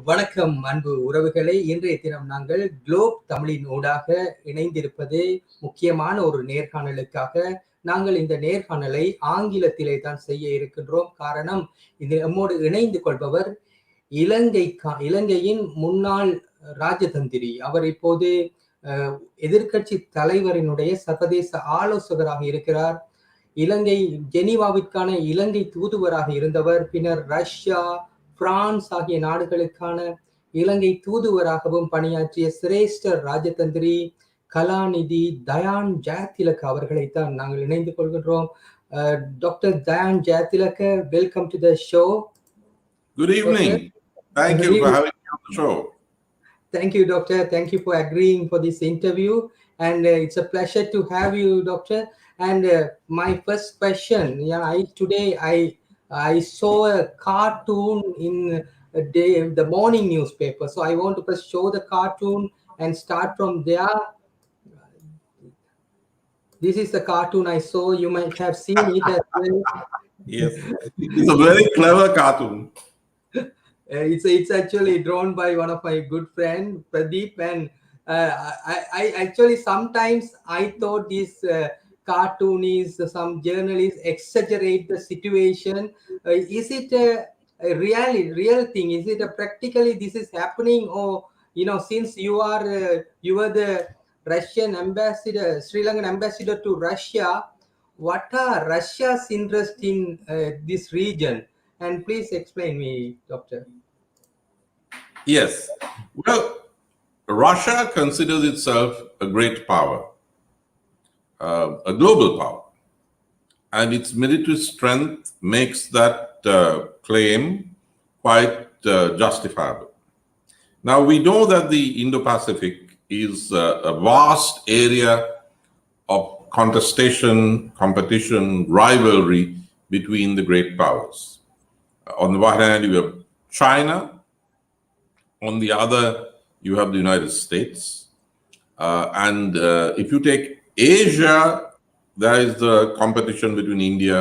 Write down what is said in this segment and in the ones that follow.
வணக்கம் அன்பு உறவுகளை. இன்றைய தினம் நாங்கள் குளோப் தமிழின் ஊடாக இணைந்திருப்பது முக்கியமான ஒரு நேர்காணலுக்காக. நாங்கள் இந்த நேர்காணலை ஆங்கிலத்திலே தான் செய்ய இருக்கின்றோம். காரணம், இது நம்மோடு இணைந்து கொள்பவர் இலங்கையின் முன்னாள் ராஜதந்திரி. அவர் இப்போது எதிர்கட்சி தலைவரினுடைய சர்வதேச ஆலோசகராக இருக்கிறார். ஜெனீவாவிற்கான இலங்கை தூதுவராக இருந்தவர். பின்னர் ரஷ்யா, பிரான்ஸ் ஆகிய நாடுகளுக்கான இலங்கை தூதுவராகவும் பணியாற்றிய சிரேஷ்ட ராஜதந்திரி கலாநிதி தயான் ஜெயதிலக அவர்களைத்தான் நாங்கள் இணைந்து கொள்கின்றோம். Doctor Dayan Jayatilaka, welcome to the show. Good evening. Thank you for having me on the show. Thank you, Doctor. Thank you for agreeing for this interview. And it's a pleasure to have you, Doctor. And my first question, I saw a cartoon in the morning newspaper. So I want to first show the cartoon and start from there. This is the cartoon I saw. You might have seen it as well. Yes, it's a very clever cartoon. It's actually drawn by one of my good friend, Pradeep. And I actually sometimes I thought this cartoon is some journalists exaggerate the situation. Is it a real thing? Is it practically this is happening? Or since you were the Russian ambassador, Sri Lankan ambassador to Russia, what are Russia's interest in this region? And please explain me, Doctor. Yes, well, Russia considers itself a great power. A global power, and its military strength makes that claim quite justifiable. Now, we know that the Indo-Pacific is a vast area of contestation, competition, rivalry between the great powers. On the one hand, you have China. On the other, you have the United States. And if you take Asia, there is the competition between India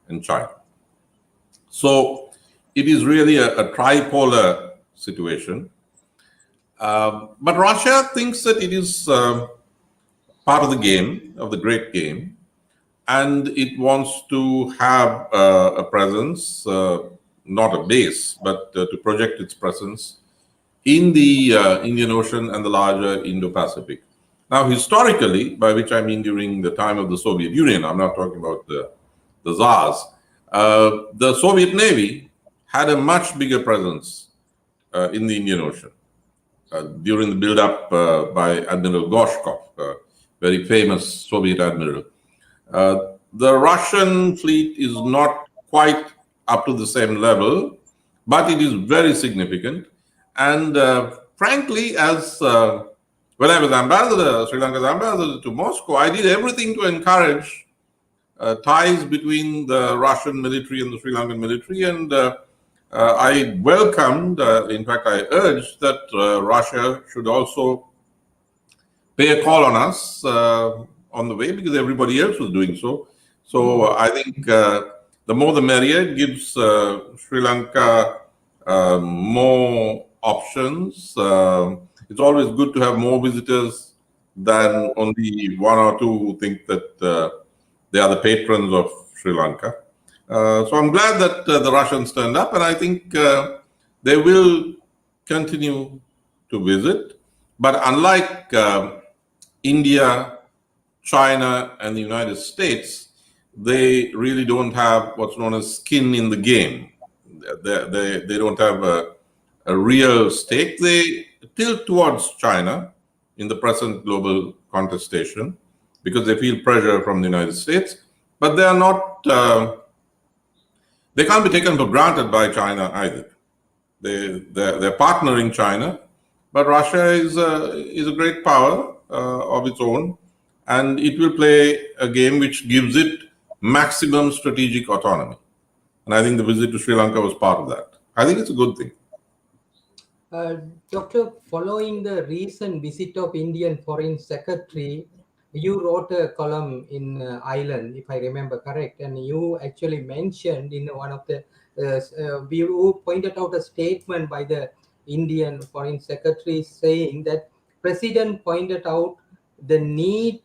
and China. So it is really a tripolar situation. But Russia thinks that it is part of the game, of the great game, and it wants to have a presence, not a base, but to project its presence in the Indian Ocean and the larger Indo-Pacific. Now, historically, by which I mean during the time of the Soviet Union, I'm not talking about the Tsars, the Soviet Navy had a much bigger presence in the Indian Ocean during the build-up by Admiral Gorshkov, very famous Soviet admiral. The Russian fleet is not quite up to the same level, but it is very significant. And frankly, as when I was ambassador, Sri Lanka's ambassador to Moscow, I did everything to encourage ties between the Russian military and the Sri Lankan military. And I welcomed, in fact, I urged that Russia should also pay a call on us on the way, because everybody else was doing so. So I think the more the merrier. It gives Sri Lanka more options. It's always good to have more visitors than only one or two who think that they are the patrons of Sri Lanka. So I'm glad that the Russians turned up, and I think they will continue to visit. But unlike India, China, and the United States, they really don't have what's known as skin in the game. They don't have a real stake. They tilt towards China in the present global contestation because they feel pressure from the United States, but they are not, they can't be taken for granted by China either. They're partnering China, but Russia is a great power of its own, and it will play a game which gives it maximum strategic autonomy. And I think the visit to Sri Lanka was part of that. I think it's a good thing. Doctor, following the recent visit of Indian Foreign Secretary, you wrote a column in Island, if I remember correct, and you actually mentioned in one of the, you pointed out a statement by the Indian Foreign Secretary, saying that President pointed out the need.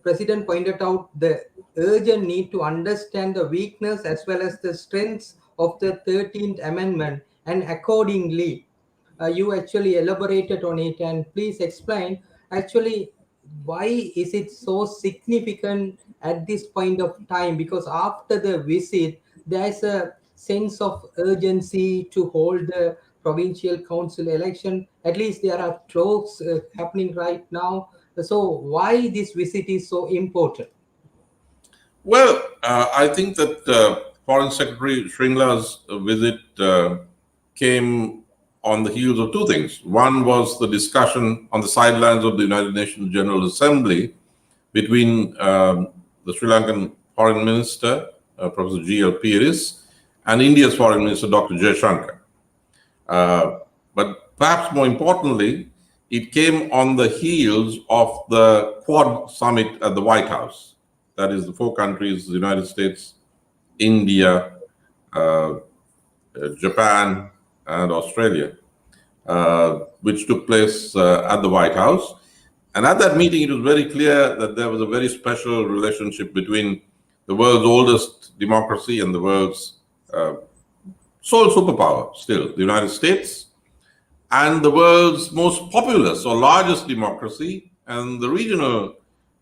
President pointed out the urgent need to understand the weakness as well as the strengths of the 13th Amendment, and accordingly, you actually elaborated on it, and please explain actually why is it so significant at this point of time, because after the visit there's a sense of urgency to hold the provincial council election. At least there are talks happening right now. So why this visit is so important? Well, I think that Foreign Secretary Shringla's visit came on the heels of two things. One was the discussion on the sidelines of the United Nations General Assembly between the Sri Lankan Foreign Minister, Professor G.L. Pieris, and India's Foreign Minister, Dr. Jaishankar. But perhaps more importantly, it came on the heels of the Quad summit at the White House. That is the four countries, the United States, India, Japan, and Australia, which took place at the White House. And at that meeting, it was very clear that there was a very special relationship between the world's oldest democracy and the world's sole superpower still, the United States, and the world's most populous or largest democracy and the regional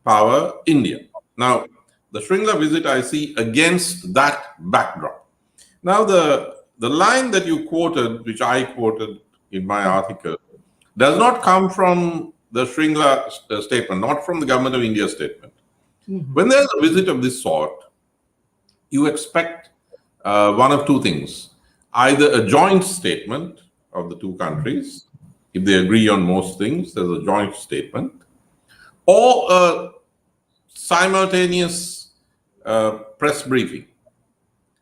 power, India. Now, the Shringla visit I see against that backdrop. Now, the line that you quoted, which I quoted in my article, does not come from the Shringla statement, not from the Government of India statement. Mm-hmm. When there's a visit of this sort, you expect one of two things. Either a joint statement of the two countries, if they agree on most things, there's a joint statement, or a simultaneous press briefing,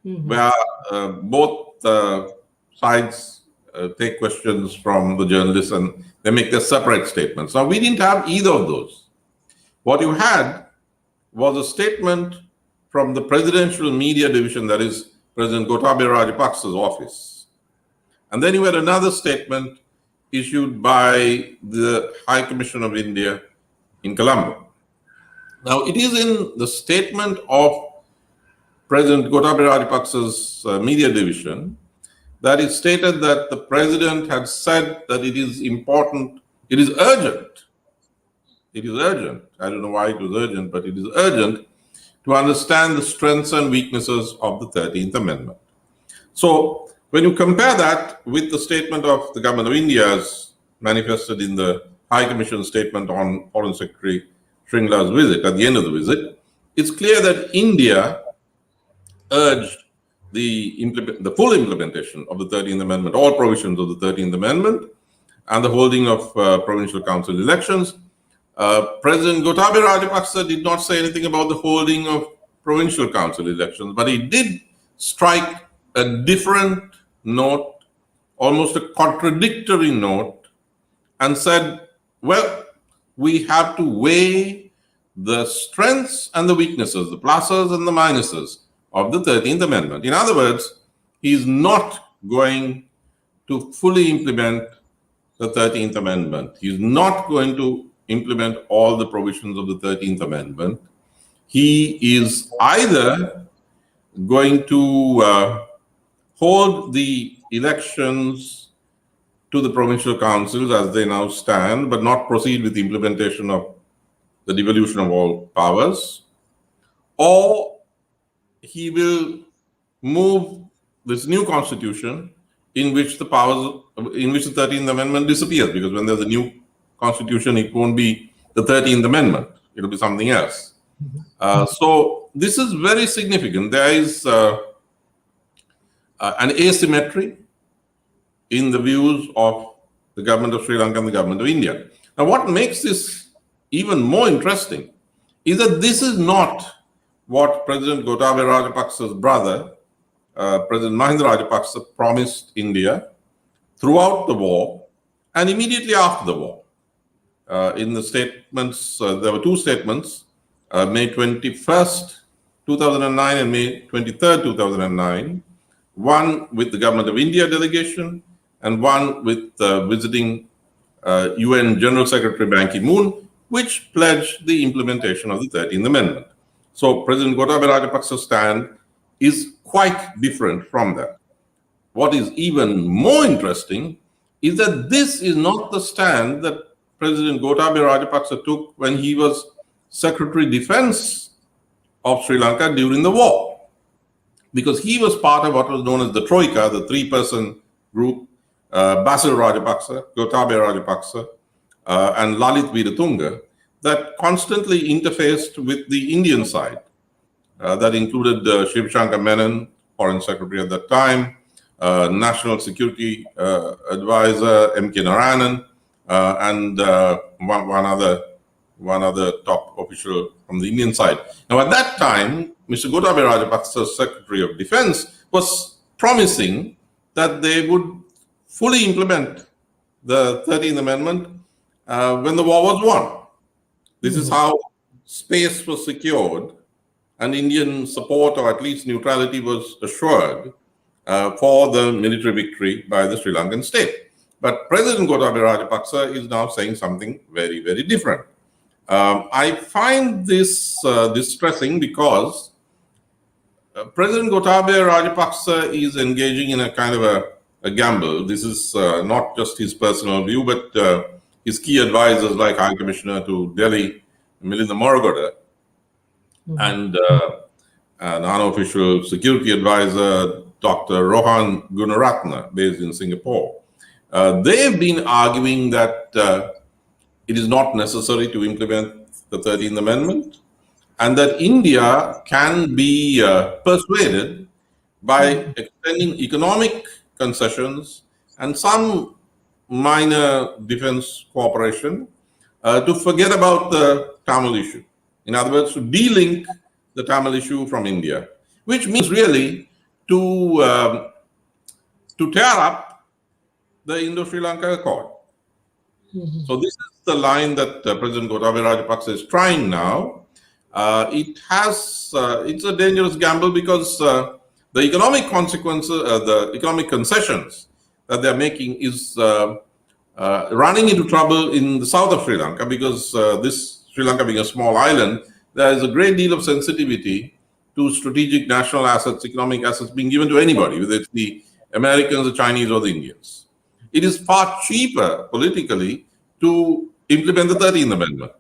mm-hmm. where both sides take questions from the journalists and they make their separate statements. Now, we didn't have either of those. What you had was a statement from the Presidential Media Division, that is President Gotabaya Rajapaksa's office. And then you had another statement issued by the High Commission of India in Colombo. Now, it is in the statement of President Gotabaya Rajapaksa's media division that it stated that the president had said that it is important, it is urgent. It is urgent. I don't know why it was urgent, but it is urgent to understand the strengths and weaknesses of the 13th Amendment. So, when you compare that with the statement of the Government of India as manifested in the High Commission statement on Foreign Secretary Shringla's visit, at the end of the visit, it's clear that India urged the full implementation of the 13th Amendment, all provisions of the 13th Amendment, and the holding of provincial council elections. President Gotabaya Rajapaksa did not say anything about the holding of provincial council elections, but he did strike a different note, almost a contradictory note, and said, well, we have to weigh the strengths and the weaknesses, the pluses and the minuses of the 13th Amendment. In other words, he's not going to fully implement the 13th Amendment. He's not going to implement all the provisions of the 13th Amendment. He is either going to hold the elections to the provincial councils as they now stand, but not proceed with the implementation of the devolution of all powers, or he will move this new constitution in which the powers, in which the 13th Amendment disappears, because when there's a new constitution, it won't be the 13th Amendment, it'll be something else. So this is very significant. There is an asymmetry in the views of the government of Sri Lanka and the government of India. Now, what makes this even more interesting is that this is not what President Gotabaya Rajapaksa's brother, President Mahinda Rajapaksa, promised India throughout the war and immediately after the war. In the statements, there were two statements, May 21st, 2009 and May 23rd, 2009, one with the Government of India delegation and one with visiting UN General Secretary Ban Ki-moon, which pledged the implementation of the 13th Amendment. So President Gotabaya Rajapaksa's stand is quite different from that. What is even more interesting is that this is not the stand that President Gotabaya Rajapaksa took when he was Secretary Defense of Sri Lanka during the war, because he was part of what was known as the Troika, the three-person group, Basil Rajapaksa, Gotabaya Rajapaksa, and Lalit Veeratunga, that constantly interfaced with the Indian side. That included Shiv Shankar Menon, Foreign Secretary at that time, National Security Advisor M.K. Narayanan, and one other top official from the Indian side. Now, at that time, Mr. Gotabaya Rajapaksa's Secretary of Defense was promising that they would fully implement the 13th Amendment when the war was won. This is how space was secured and Indian support, or at least neutrality, was assured for the military victory by the Sri Lankan state. But President Gotabaya Rajapaksa is now saying something very, very different. I find this distressing because President Gotabaya Rajapaksa is engaging in a kind of a gamble. This is not just his personal view, but his key advisors like High Commissioner to Delhi, Milinda Moragoda, and an unofficial security advisor, Dr. Rohan Gunaratna, based in Singapore. They've been arguing that it is not necessary to implement the 13th Amendment, and that India can be persuaded by extending economic concessions and some minor defense cooperation to forget about the Tamil issue. In other words, to de-link the Tamil issue from India, which means really to tear up the Indo-Sri Lanka Accord. So this is the line that President Gotabaya Rajapaksa is trying now. It's a dangerous gamble because the economic consequences, the economic concessions that they're making is running into trouble in the south of Sri Lanka, because this Sri Lanka being a small island, there is a great deal of sensitivity to strategic national assets, economic assets being given to anybody, whether it's the Americans, the Chinese, or the Indians. It is far cheaper politically to implement the 13th Amendment.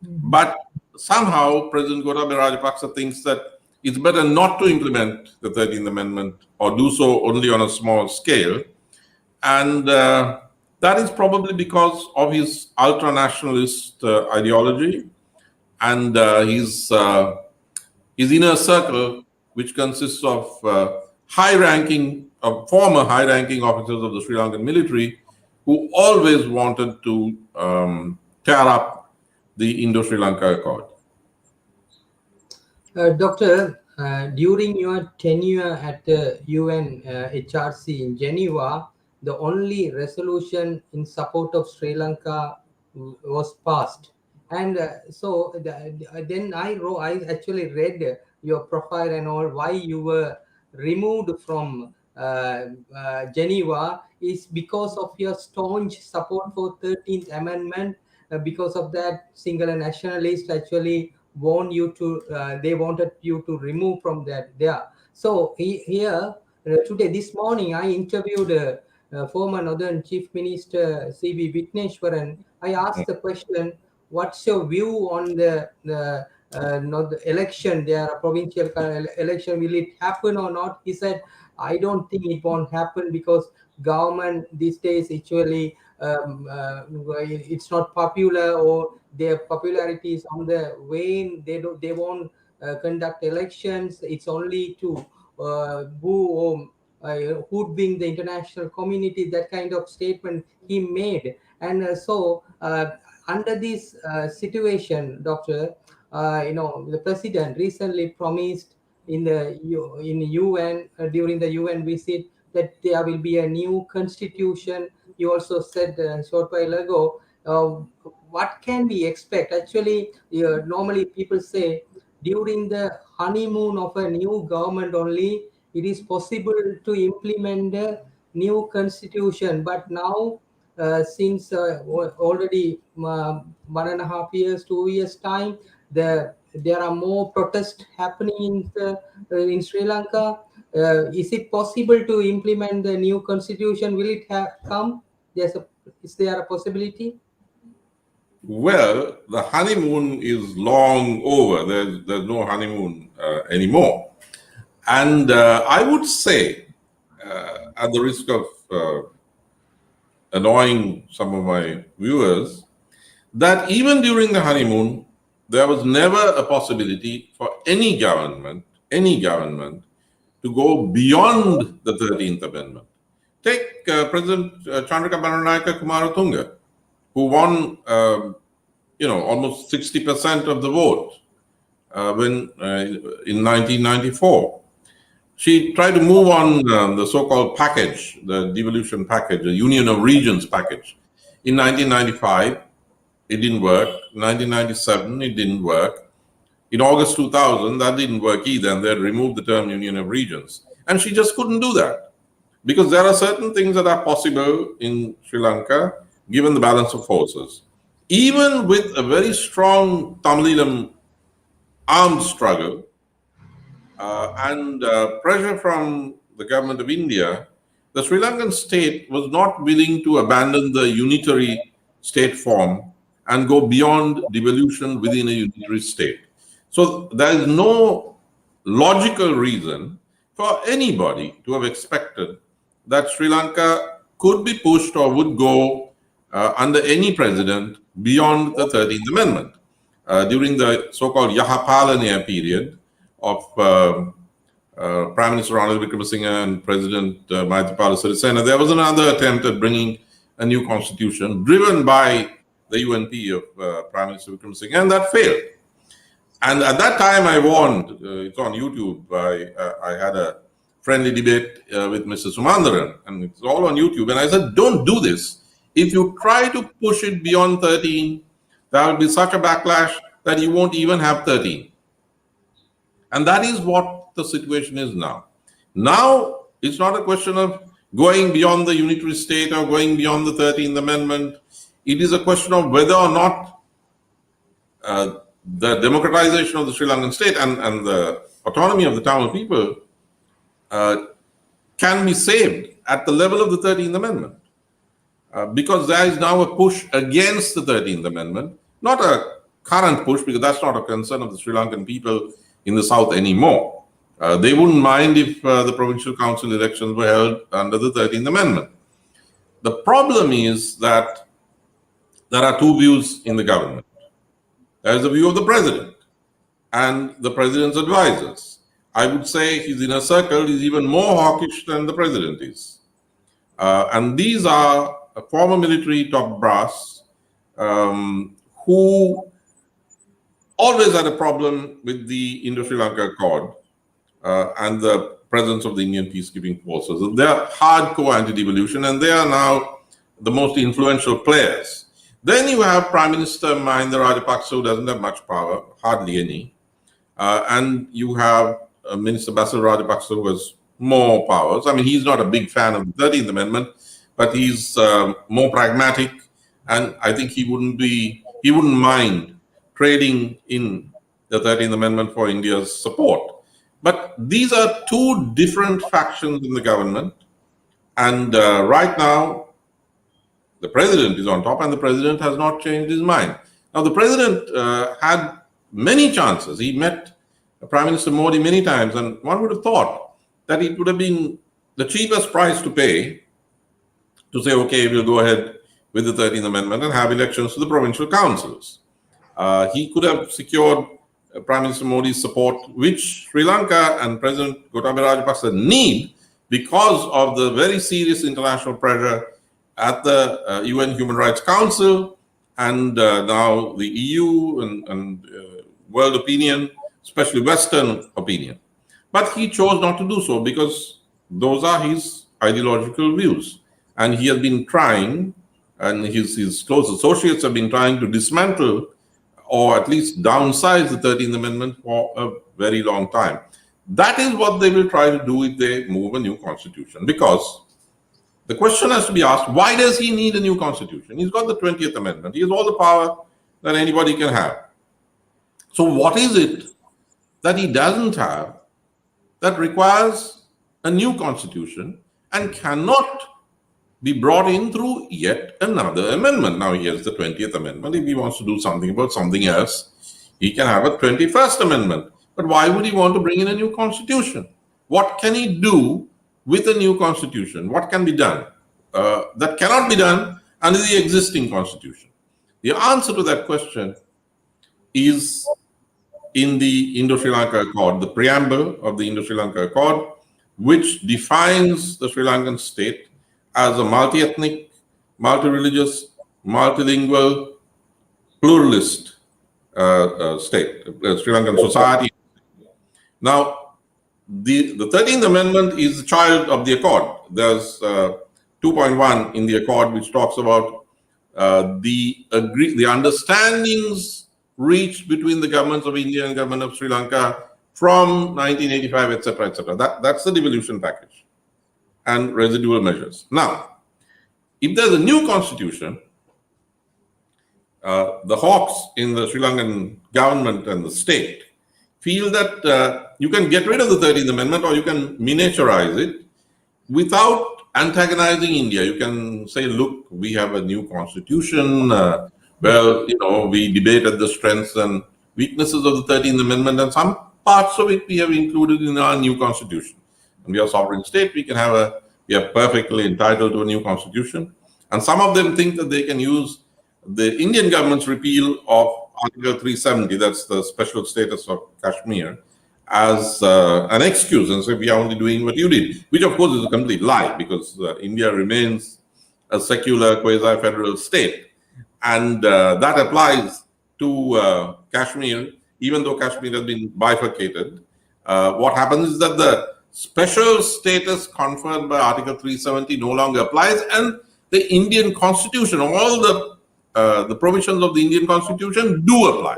But somehow President Gotabaya Rajapaksa thinks that it's better not to implement the 13th Amendment or do so only on a small scale. And that is probably because of his ultra-nationalist ideology and his inner circle, which consists of former high-ranking officers of the Sri Lankan military, who always wanted to tear up the Indo-Sri Lanka Accord. Doctor, during your tenure at the UN HRC in Geneva, the only resolution in support of Sri Lanka was passed. And then I actually read your profile and all, why you were removed from Geneva is because of your staunch support for 13th Amendment. Because of that, singular nationalists actually they wanted you to remove from that there. So here today, this morning, I interviewed former Northern Chief Minister C.V. Vigneshwaran. I asked the question, what's your view on the election there, a provincial election, will it happen or not? He said, I don't think it won't happen because government these days actually it's not popular, or their popularity is on the wane. They won't conduct elections. It's only to hoodwink the international community. That kind of statement he made. And under this situation, Doctor, the president recently promised in UN during the UN visit that there will be a new constitution. You also said a short while ago. What can we expect? Actually, normally people say during the honeymoon of a new government only it is possible to implement the new constitution. But now, since already 1.5 years, 2 years time, there are more protests happening in Sri Lanka. Is it possible to implement the new constitution? Will it come? Is there a possibility? Well, the honeymoon is long over. There's no honeymoon anymore. And I would say, at the risk of annoying some of my viewers, that even during the honeymoon, there was never a possibility for any government, to go beyond the 13th Amendment. Take President Chandrika Bandaranaike Kumaratunga, who won, almost 60% of the vote when in 1994. She tried to move on the so-called package, the devolution package, the Union of Regions package. In 1995, it didn't work. 1997, it didn't work. In August 2000, that didn't work either, and they had removed the term Union of Regions. And she just couldn't do that, because there are certain things that are possible in Sri Lanka, given the balance of forces. Even with a very strong Tamilam armed struggle and pressure from the government of India, the Sri Lankan state was not willing to abandon the unitary state form and go beyond devolution within a unitary state. So there is no logical reason for anybody to have expected that Sri Lanka could be pushed or would go under any president beyond the 13th Amendment. During the so-called Yahapalanya period of Prime Minister Ranil Wickremesinghe and President Maithripala Sirisena, there was another attempt at bringing a new constitution driven by the UNP of Prime Minister Wickremesinghe, and that failed. And at that time, I warned, it's on YouTube, I had a friendly debate with Mr. Sumandaran, and it's all on YouTube, and I said, don't do this. If you try to push it beyond 13, there will be such a backlash that you won't even have 13. And that is what the situation is now. Now, it's not a question of going beyond the unitary state or going beyond the 13th Amendment. It is a question of whether or not the democratization of the Sri Lankan state and the autonomy of the Tamil people can be saved at the level of the 13th Amendment. Because there is now a push against the 13th Amendment, not a current push, because that's not a concern of the Sri Lankan people in the south anymore. They wouldn't mind if the provincial council elections were held under the 13th Amendment. The problem is that there are two views in the government. There is the view of the president and the president's advisors. I would say his inner circle is even more hawkish than the president is. And these are former military top brass who always had a problem with the Indo-Sri Lanka Accord and the presence of the Indian peacekeeping forces. They are hardcore anti-devolution, and they are now the most influential players. Then you have Prime Minister Mahinda Rajapaksa, who doesn't have much power, hardly any. And you have Minister Basil Rajapaksa, who has more powers. I mean, he's not a big fan of the 13th Amendment, but he's more pragmatic, and I think he wouldn't mind trading in the 13th Amendment for India's support. But these are two different factions in the government, and right now, the president is on top, and the president has not changed his mind. Now, the president had many chances. He met Prime Minister Modi many times, and one would have thought that it would have been the cheapest price to pay to say, okay, we'll go ahead with the 13th Amendment and have elections to the provincial councils. He could have secured Prime Minister Modi's support, which Sri Lanka and President Gotabaya Rajapaksa need because of the very serious international pressure at the UN Human Rights Council and now the EU and world opinion, especially Western opinion. But he chose not to do so because those are his ideological views. And he has been trying, and his close associates have been trying to dismantle or at least downsize the 13th Amendment for a very long time. That is what they will try to do if they move a new constitution, because the question has to be asked, why does he need a new constitution? He's got the 20th Amendment. He has all the power that anybody can have. So what is it that he doesn't have that requires a new constitution and cannot be brought in through yet another amendment? Now, here's the 20th Amendment. If he wants to do something about something else, he can have a 21st Amendment. But why would he want to bring in a new constitution? What can he do with a new constitution? What can be done that cannot be done under the existing constitution? The answer to that question is in the Indo-Sri Lanka Accord, the preamble of the Indo-Sri Lanka Accord, which defines the Sri Lankan state as a multi-ethnic, multi-religious, multilingual, pluralist state, Sri Lankan society. Now, the 13th Amendment is the child of the Accord. There's 2.1 in the Accord which talks about the understandings reached between the governments of India and government of Sri Lanka from 1985, etc., etc. That's the devolution package and residual measures. Now, if there's a new constitution, the hawks in the Sri Lankan government and the state feel that you can get rid of the 13th Amendment or you can miniaturize it without antagonizing India. You can say, look, we have a new constitution. We debated the strengths and weaknesses of the 13th Amendment, and some parts of it we have included in our new constitution. And we are a sovereign state. We are perfectly entitled to a new constitution. And some of them think that they can use the Indian government's repeal of Article 370, that's the special status of Kashmir, as an excuse and say, we are only doing what you did, which of course is a complete lie, because India remains a secular quasi-federal state. And that applies to Kashmir, even though Kashmir has been bifurcated. What happens is that the special status conferred by Article 370 no longer applies, and the Indian Constitution, all the provisions of the Indian Constitution do apply.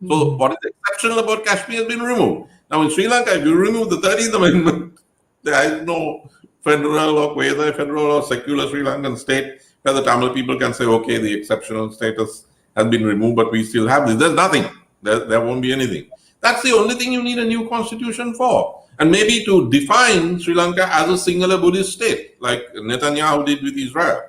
So what is exceptional about Kashmir has been removed. Now in Sri Lanka, if you remove the 13th Amendment, there is no federal or quasi-federal or secular Sri Lankan state where the Tamil people can say, okay, the exceptional status has been removed, but we still have this. There's nothing. There won't be anything. That's the only thing you need a new constitution for. And maybe to define Sri Lanka as a singular Buddhist state, like Netanyahu did with Israel,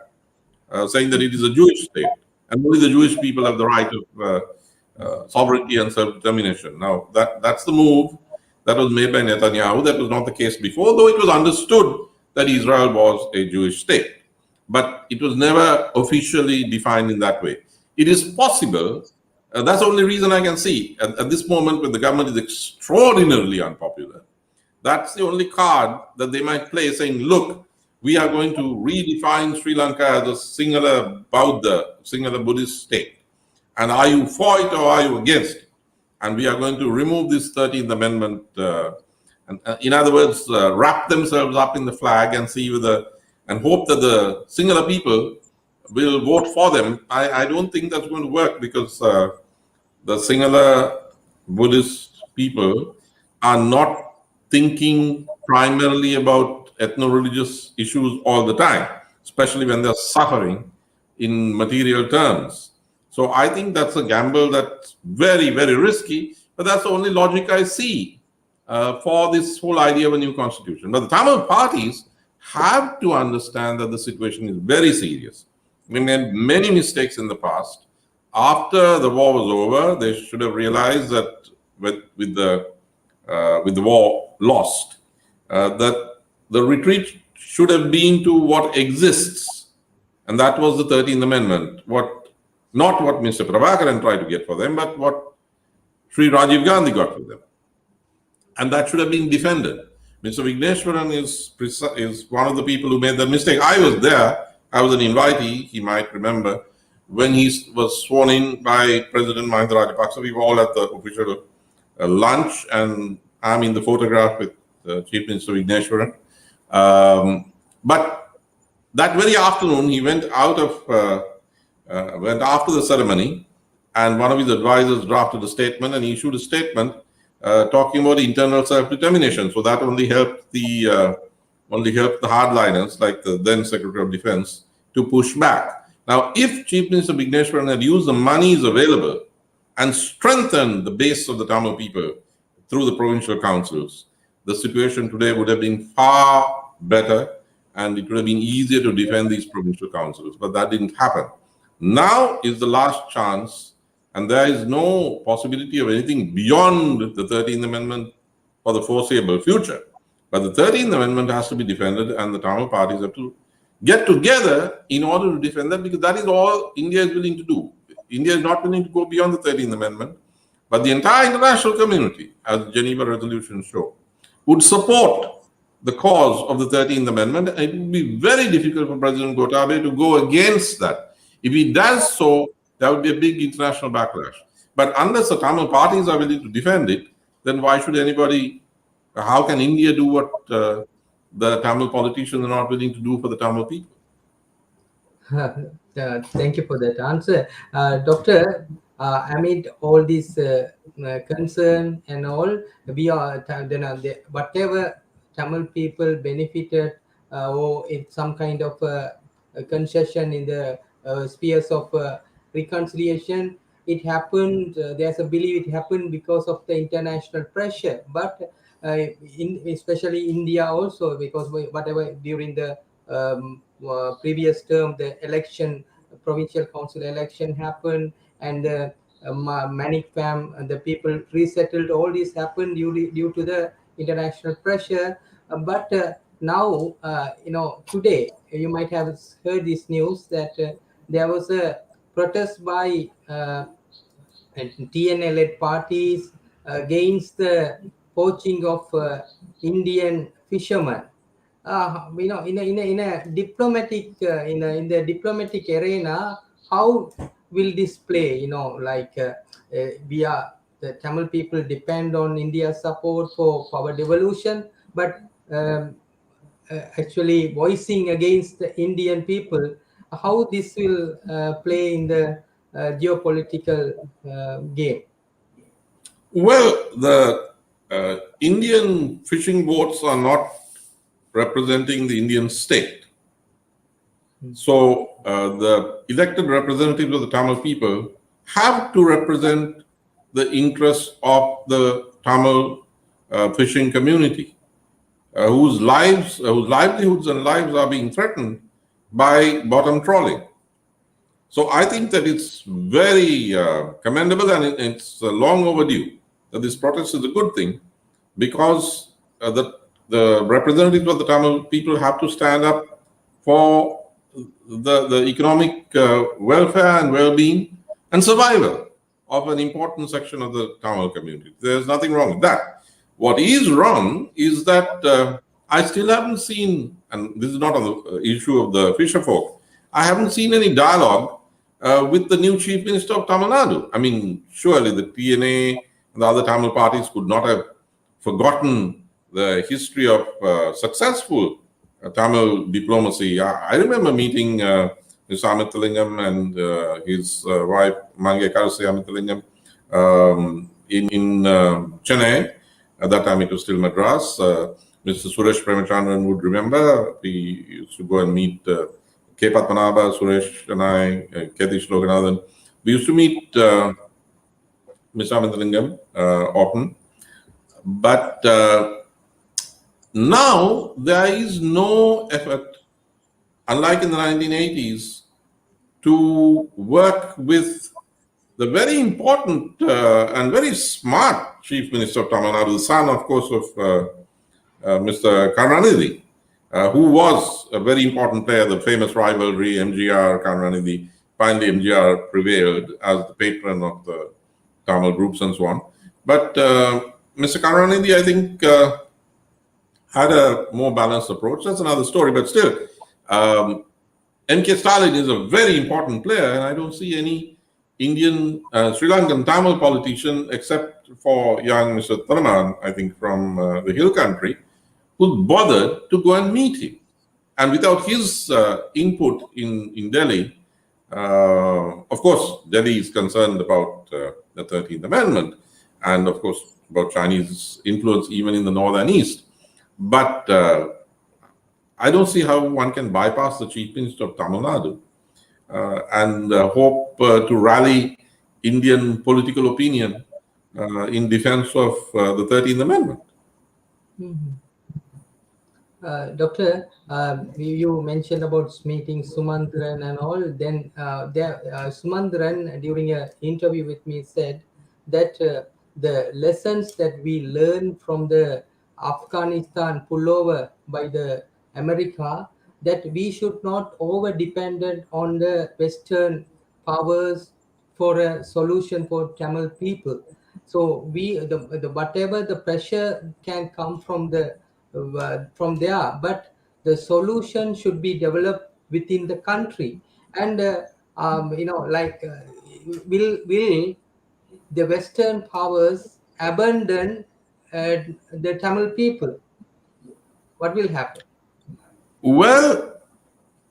saying that it is a Jewish state, and only the Jewish people have the right of sovereignty and self-determination. Now, that's the move that was made by Netanyahu. That was not the case before, though it was understood that Israel was a Jewish state. But it was never officially defined in that way. It is possible. That's the only reason I can see. At this moment, when the government is extraordinarily unpopular, that's the only card that they might play, saying, look, we are going to redefine Sri Lanka as a singular Buddha, singular Buddhist state. And are you for it or are you against it? And we are going to remove this 13th Amendment. In other words, wrap themselves up in the flag and see and hope that the singular people will vote for them. I don't think that's going to work, because the singular Buddhist people are not thinking primarily about ethno-religious issues all the time, especially when they're suffering in material terms. So I think that's a gamble that's very, very risky, but that's the only logic I see for this whole idea of a new constitution. But the Tamil parties have to understand that the situation is very serious. We made many mistakes in the past. After the war was over, they should have realized that with the war lost, that the retreat should have been to what exists, and that was the 13th Amendment. Not what Mr. Prabhakaran tried to get for them, but what Sri Rajiv Gandhi got for them, and that should have been defended. Mr. Vigneshwaran is one of the people who made that mistake. I was there. I was an invitee, he might remember, when he was sworn in by President Mahinda Rajapaksa. We were all at the official lunch, and I'm in the photograph with Chief Minister Vigneshwaran. But that very afternoon, he went after the ceremony, and one of his advisors drafted a statement, and he issued a statement talking about internal self-determination. So that only helped the only helped the hardliners, like the then Secretary of Defense, to push back. Now, if Chief Minister Vigneshwaran had used the monies available and strengthened the base of the Tamil people through the provincial councils, the situation today would have been far better and it would have been easier to defend these provincial councils. But that didn't happen. Now is the last chance, and there is no possibility of anything beyond the 13th Amendment for the foreseeable future. But the 13th Amendment has to be defended, and the Tamil parties have to get together in order to defend that, because that is all India is willing to do. India is not willing to go beyond the 13th Amendment, but the entire international community, as the Geneva resolutions show, would support the cause of the 13th Amendment. And it would be very difficult for President Gotabaya to go against that. If he does so, there would be a big international backlash. But unless the Tamil parties are willing to defend it, then why should anybody, how can India do what the Tamil politicians are not willing to do for the Tamil people? Thank you for that answer. Doctor, amid all this concern and all, we are, whatever Tamil people benefited or in some kind of concession in the spheres of reconciliation, it happened, there's a belief it happened because of the international pressure. But especially India also, because whatever during the previous term, the election, provincial council election happened, and the Manic Fam, the people resettled. All this happened due to the international pressure. But now, today you might have heard this news that there was a protest by TNA-led parties against the poaching of Indian fishermen. In a diplomatic in the diplomatic arena, how will this play? We are the Tamil people depend on India's support for power devolution, but actually voicing against the Indian people, how this will play in the geopolitical game. Well, the Indian fishing boats are not representing the Indian state. So the elected representatives of the Tamil people have to represent the interests of the Tamil fishing community, whose livelihoods and lives are being threatened by bottom trawling. So I think that it's very commendable, and it's long overdue that this protest is a good thing, because the representatives of the Tamil people have to stand up for the economic welfare and well-being and survival of an important section of the Tamil community. There's nothing wrong with that. What is wrong is that I still haven't seen, and this is not on the issue of the fisher folk, I haven't seen any dialogue with the new Chief Minister of Tamil Nadu. I mean, surely the TNA and the other Tamil parties could not have forgotten the history of successful Tamil diplomacy. I remember meeting Mr. Amithalingam and his wife, Mange Karase Amithalingam, in Chennai. At that time, it was still Madras. Mr. Suresh Premachandran would remember. We used to go and meet K. Padmanabha, Suresh and I, Ketish Loganathan. We used to meet Mr. Amithalingam often. But now there is no effort, unlike in the 1980s, to work with the very important and very smart Chief Minister of Tamil Nadu, the son, of course, of Mr. Karunanidhi, who was a very important player, the famous rivalry MGR-Karunanidhi. Finally, MGR prevailed as the patron of the Tamil groups and so on. But Mr. Karunanidhi, I think, had a more balanced approach. That's another story. But still, M.K. Stalin is a very important player, and I don't see any Indian, Sri Lankan Tamil politician, except for young Mr. Thanaman, I think, from the hill country, who bothered to go and meet him. And without his input in Delhi, of course, Delhi is concerned about the 13th Amendment and, of course, about Chinese influence even in the north and east. But I don't see how one can bypass the Chief Minister of Tamil Nadu and hope to rally Indian political opinion in defense of the 13th Amendment. Mhm. Doctor, you mentioned about meeting Sumantran and all. Then Sumantran, during an interview with me, said that the lessons that we learn from the Afghanistan pullover by the America, that we should not over dependent on the Western powers for a solution for Tamil people. So the whatever the pressure can come from there, but the solution should be developed within the country. And will the Western powers abandon the Tamil people? What will happen? Well,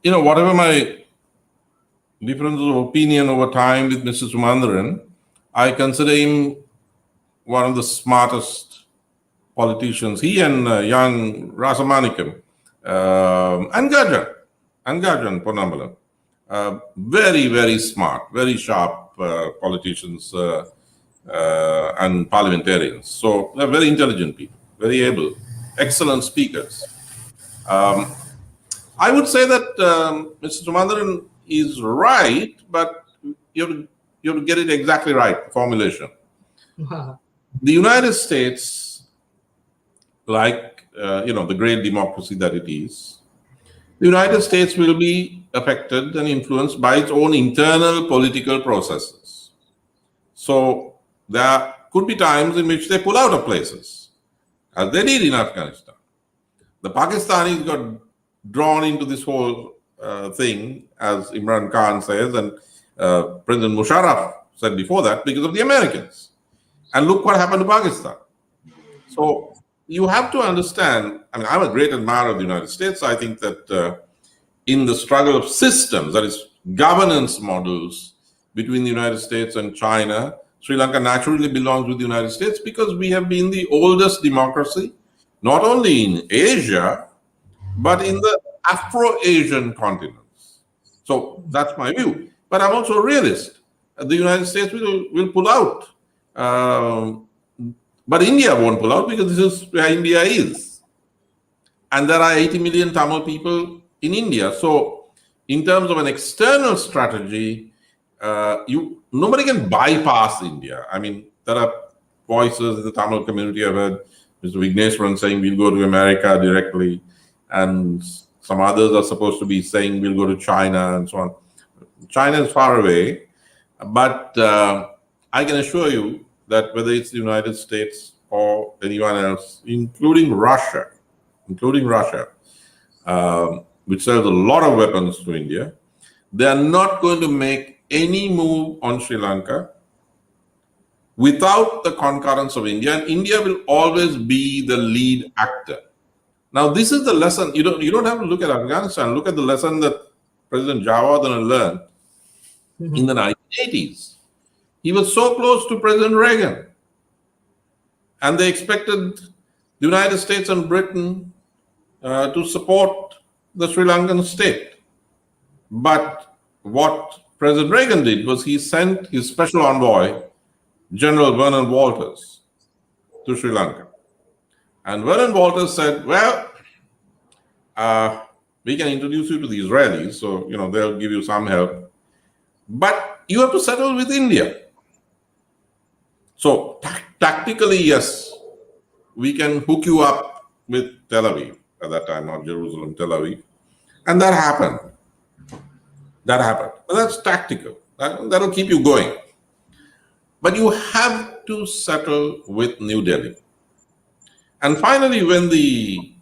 whatever my differences of opinion over time with Mr. Sumandran, I consider him one of the smartest politicians. He and young Rasamanikam and Gajan Ponnambalam, very, very smart, very sharp politicians and parliamentarians. So they're very intelligent people, very able, excellent speakers. I would say that Mr. Sumandran is right, but you have to get it exactly right, formulation. The United States, like the great democracy that it is, the United States will be affected and influenced by its own internal political processes. So there could be times in which they pull out of places, as they did in Afghanistan. The Pakistanis got drawn into this whole thing, as Imran Khan says, and President Musharraf said before that, because of the Americans. And look what happened to Pakistan. So you have to understand, I'm a great admirer of the United States. I think that in the struggle of systems, that is governance models between the United States and China, Sri Lanka naturally belongs with the United States because we have been the oldest democracy, not only in Asia, but in the Afro-Asian continents. So that's my view. But I'm also a realist. The United States will pull out. But India won't pull out because this is where India is. And there are 80 million Tamil people in India. So in terms of an external strategy, nobody can bypass India. There are voices in the Tamil community. I've heard Mr. Vigneswaran saying we'll go to America directly, and some others are supposed to be saying we'll go to China and so on. China is far away, but I can assure you that whether it's the United States or anyone else, including Russia, which sells a lot of weapons to India, they are not going to make any move on Sri Lanka without the concurrence of India, and India will always be the lead actor. Now, this is the lesson. You don't have to look at Afghanistan. Look at the lesson that President Jayawardena learned in the 1980s. He was so close to President Reagan, and they expected the United States and Britain to support the Sri Lankan state. But what President Reagan did was he sent his special envoy, General Vernon Walters, to Sri Lanka. And Vernon Walters said, well, we can introduce you to the Israelis, so they'll give you some help. But you have to settle with India. So tactically, yes, we can hook you up with Tel Aviv at that time, not Jerusalem, Tel Aviv. And that happened. But that's tactical. That'll keep you going. But you have to settle with New Delhi. And finally, when the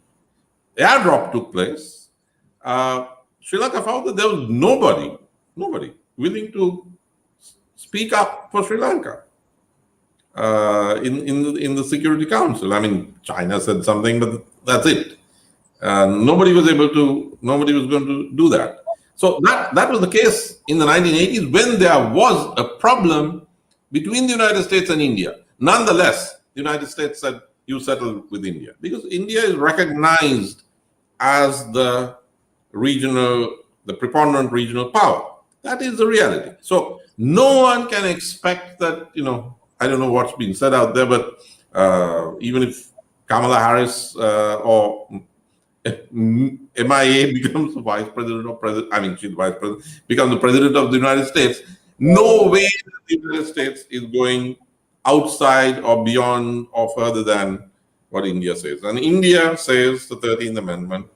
airdrop took place, Sri Lanka found that there was nobody willing to speak up for Sri Lanka in the Security Council. China said something, but that's it. Nobody was going to do that. So that was the case in the 1980s when there was a problem between the United States and India. Nonetheless, the United States said, you settle with India, because India is recognized as the preponderant regional power. That is the reality. So no one can expect that, I don't know what's being said out there, but even if Kamala Harris or MIA becomes the vice president or president, I mean, she's the vice president, becomes the president of the United States, no way that the United States is going outside or beyond or further than what India says. And India says the 13th Amendment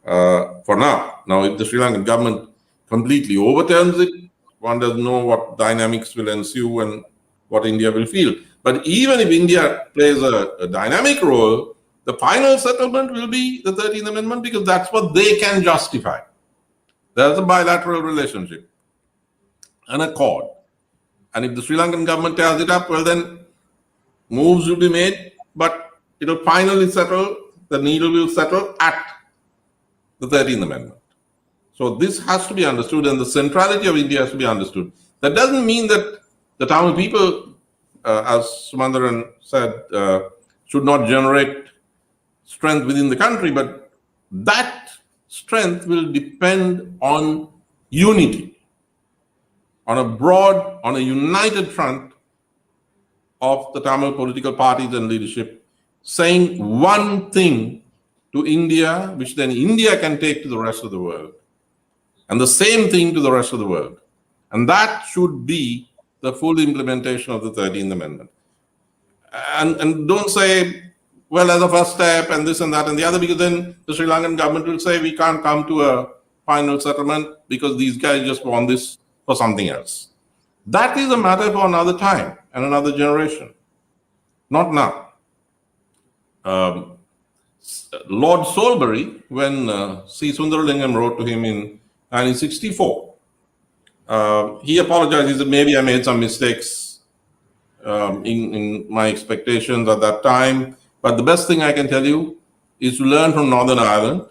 for now. Now, if the Sri Lankan government completely overturns it, one doesn't know what dynamics will ensue and what India will feel. But even if India plays a dynamic role, the final settlement will be the 13th Amendment because that's what they can justify. There's a bilateral relationship, an accord. And if the Sri Lankan government tears it up, well, then moves will be made, but it will finally settle, the needle will settle at the 13th Amendment. So this has to be understood, and the centrality of India has to be understood. That doesn't mean that the Tamil people, as Sumandran said, should not generate strength within the country, but that strength will depend on unity, on a united front of the Tamil political parties and leadership saying one thing to India, which then India can take to the rest of the world, and the same thing to the rest of the world. And that should be the full implementation of the 13th Amendment. And don't say, well, as a first step and this and that and the other, because then the Sri Lankan government will say we can't come to a final settlement because these guys just want this for something else. That is a matter for another time and another generation, not now. Lord Salisbury, when C. Sundaralingam wrote to him in 1964, he apologized. He said, maybe I made some mistakes in my expectations at that time, but the best thing I can tell you is to learn from Northern Ireland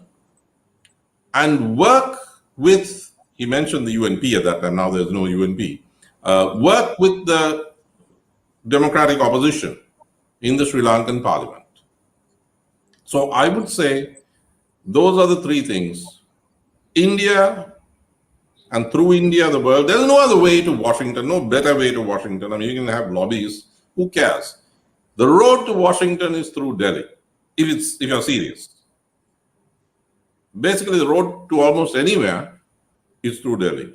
and work with, he mentioned the UNP at that time, now there's no UNP, work with the democratic opposition in the Sri Lankan parliament. So I would say those are the three things. India, and through India, the world. There's no other way to Washington, no better way to Washington. I mean, you can have lobbies. Who cares? The road to Washington is through Delhi, if you're serious. Basically, the road to almost anywhere is through Delhi.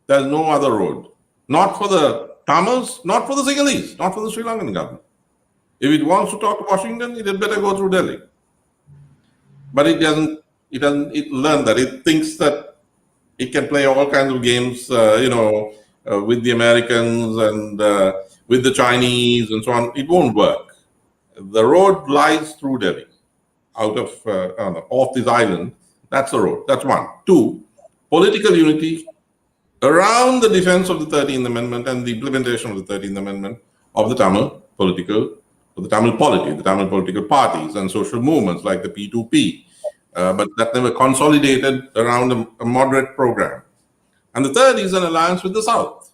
There's no other road. Not for the Tamils, not for the Sinhalese, not for the Sri Lankan government. If it wants to talk to Washington, it had better go through Delhi. But it learned that. It thinks that it can play all kinds of games, with the Americans and with the Chinese and so on. It won't work. The road lies through Delhi, out of off this island. That's the road. That's one. Two, political unity around the defense of the 13th Amendment and the implementation of the 13th Amendment of the Tamil polity, the Tamil political parties and social movements like the P2P. But that never consolidated around a moderate program. And the third is an alliance with the South.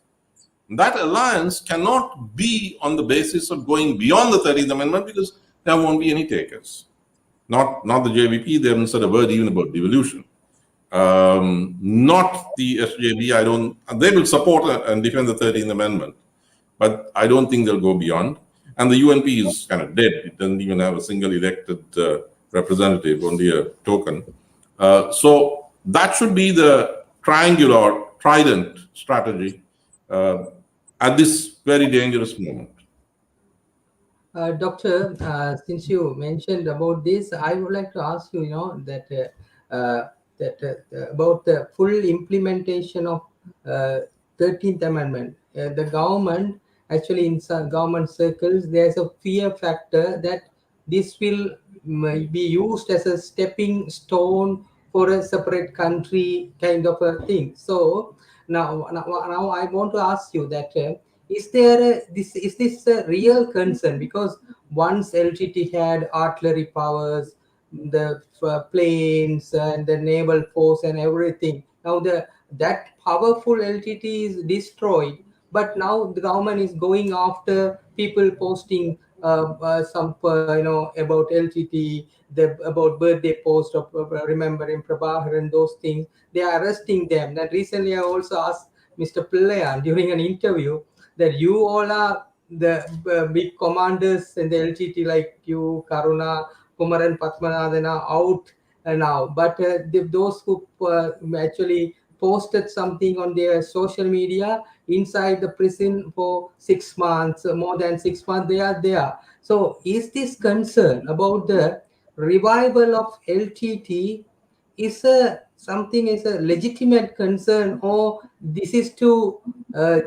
That alliance cannot be on the basis of going beyond the 13th Amendment because there won't be any takers. Not the JVP, they haven't said a word even about devolution. Not the SJB, they will support and defend the 13th Amendment, but I don't think they'll go beyond. And the UNP is kind of dead. It doesn't even have a single elected representative, only a token. So that should be the triangular, trident strategy at this very dangerous moment. Doctor, since you mentioned about this, I would like to ask you, about the full implementation of 13th Amendment. The government, actually in some government circles, there's a fear factor that this will be used as a stepping stone for a separate country kind of a thing. So now I want to ask you that is this a real concern? Because once LTT had artillery powers, the planes and the naval force and everything. Now that powerful LTT is destroyed, but now the government is going after people posting some about LTT, about birthday post of remembering Prabhakaran, those things. They are arresting them. And recently, I also asked Mr. Pillayan during an interview that you all are the big commanders in the LTT, like you, Karuna, Kumaran, Padmanathan are out now. But those who actually posted something on their social media inside the prison for 6 months, more than 6 months, they are there. So, is this concern about the revival of LTT is a something is a legitimate concern, or this is to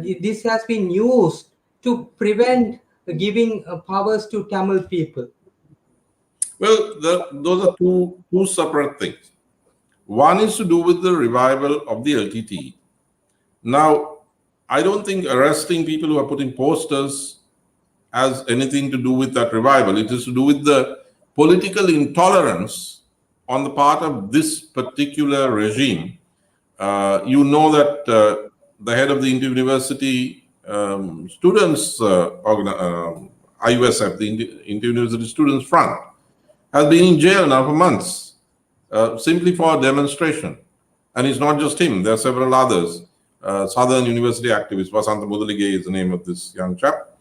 this has been used to prevent giving powers to Tamil people? Well, those are two separate things. One is to do with the revival of the LTT. Now, I don't think arresting people who are putting posters has anything to do with that revival. It is to do with the political intolerance on the part of this particular regime. You know that the head of the Inter-University Students IUSF, the Inter-University Students Front, has been in jail now for months, simply for a demonstration. And it's not just him, there are several others. Southern University activist, Vasanta Mudalige is the name of this young chap,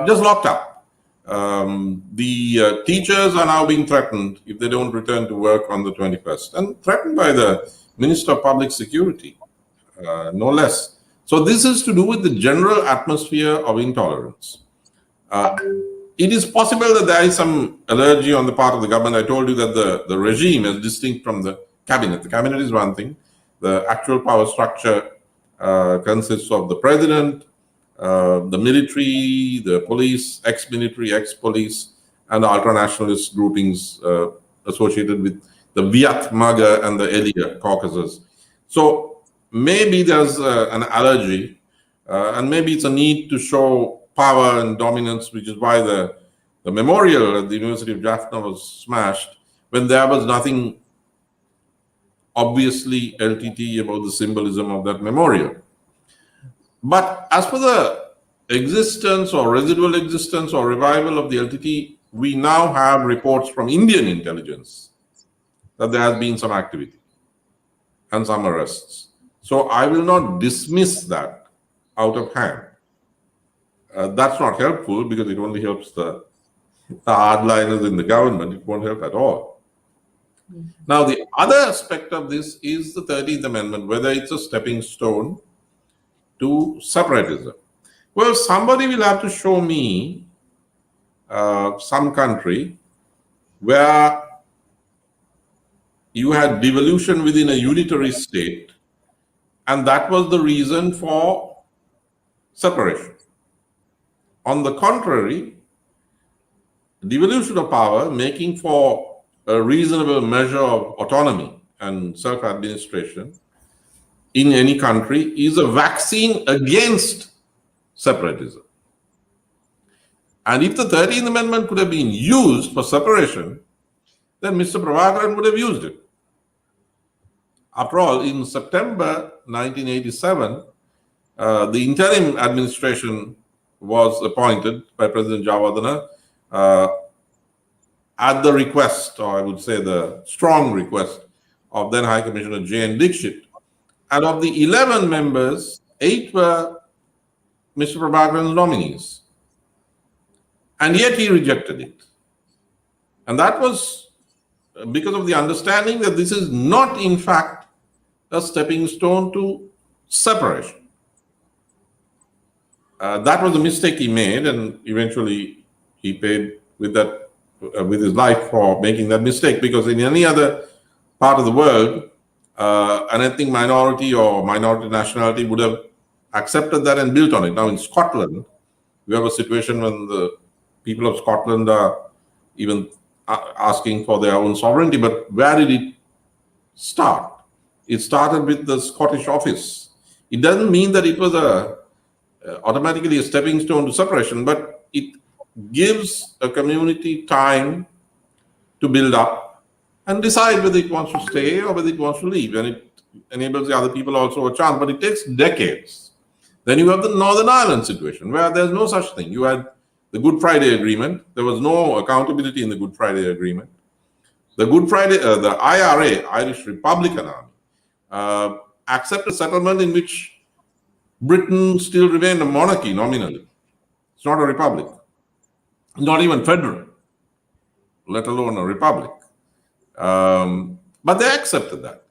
just locked up. The teachers are now being threatened if they don't return to work on the 21st, and threatened by the Minister of Public Security, no less. So this is to do with the general atmosphere of intolerance. It is possible that there is some allergy on the part of the government. I told you that the regime is distinct from the cabinet. The cabinet is one thing. The actual power structure consists of the president, the military, the police, ex-military, ex-police, and the ultranationalist groupings associated with the Viat Maga and the Elia Caucasus. So maybe there's an allergy, and maybe it's a need to show power and dominance, which is why the memorial at the University of Jaffna was smashed, when there was nothing obviously LTT about the symbolism of that memorial. But as for the existence or residual existence or revival of the LTT, we now have reports from Indian intelligence that there has been some activity and some arrests. So I will not dismiss that out of hand. That's not helpful because it only helps the hardliners in the government. It won't help at all. Now, the other aspect of this is the 13th Amendment, whether it's a stepping stone to separatism. Well, somebody will have to show me some country where you had devolution within a unitary state, and that was the reason for separation. On the contrary, devolution of power, making for a reasonable measure of autonomy and self-administration in any country, is a vaccine against separatism. And if the 13th Amendment could have been used for separation, then Mr. Prabhakaran would have used it. After all, in September 1987, the interim administration was appointed by President Javadana at the request, or I would say the strong request, of then High Commissioner J.N. Dixit. And of the 11 members, 8 were Mr. Prabhakaran's nominees. And yet he rejected it. And that was because of the understanding that this is not, in fact, a stepping stone to separation. That was a mistake he made, and eventually he paid with that with his life for making that mistake, because in any other part of the world, an ethnic minority or minority nationality would have accepted that and built on it. Now in Scotland, we have a situation when the people of Scotland are even asking for their own sovereignty. But where did it start? It started with the Scottish office. It doesn't mean that it was automatically a stepping stone to separation, but it gives a community time to build up and decide whether it wants to stay or whether it wants to leave. And it enables the other people also a chance, but it takes decades. Then you have the Northern Ireland situation where there's no such thing. You had the Good Friday Agreement. There was no accountability in the Good Friday Agreement. The Good Friday, the IRA, Irish Republican Army, accepted settlement in which Britain still remained a monarchy nominally. It's not a republic, not even federal, let alone a republic. But they accepted that.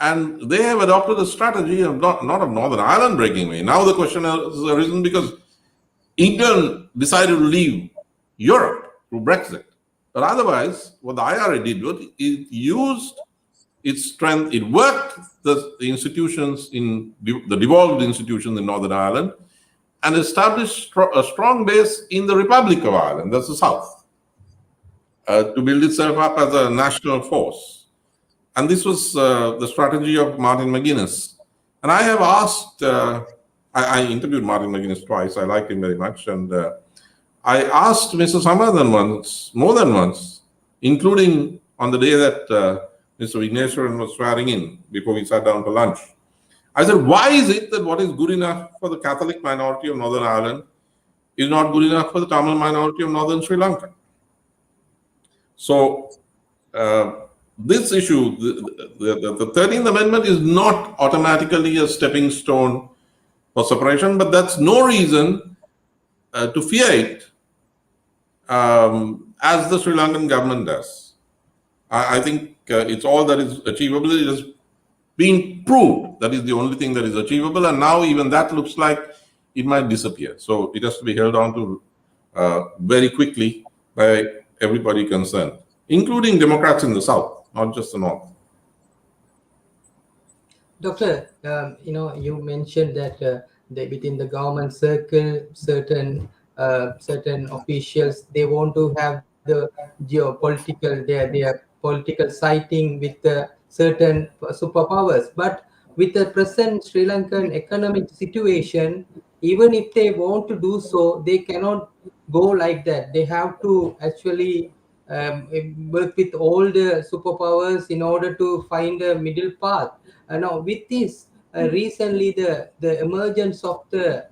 And they have adopted a strategy of not of Northern Ireland breaking away. Now the question has arisen because England decided to leave Europe through Brexit. But otherwise, what the IRA did was it used its strength, it worked the institutions in the devolved institutions in Northern Ireland and established a strong base in the Republic of Ireland, that's the South, to build itself up as a national force. And this was the strategy of Martin McGuinness. And I have asked, I interviewed Martin McGuinness twice, I liked him very much, and I asked Mr. Samadhan once, more than once, including on the day that Mr. Vigneswaran was swearing in before we sat down for lunch. I said, why is it that what is good enough for the Catholic minority of Northern Ireland is not good enough for the Tamil minority of Northern Sri Lanka? So this issue, the 13th Amendment is not automatically a stepping stone for separation, but that's no reason to fear it as the Sri Lankan government does. I think it's all that is achievable. It has been proved that is the only thing that is achievable, and now even that looks like it might disappear. So it has to be held on to very quickly by everybody concerned, including Democrats in the South, not just the North. Doctor, you mentioned that within the government circle, certain officials, they want to have the geopolitical, their political sighting with certain superpowers. But with the present Sri Lankan economic situation, even if they want to do so, they cannot go like that. They have to actually work with all the superpowers in order to find a middle path. Now, with this, recently the emergence of the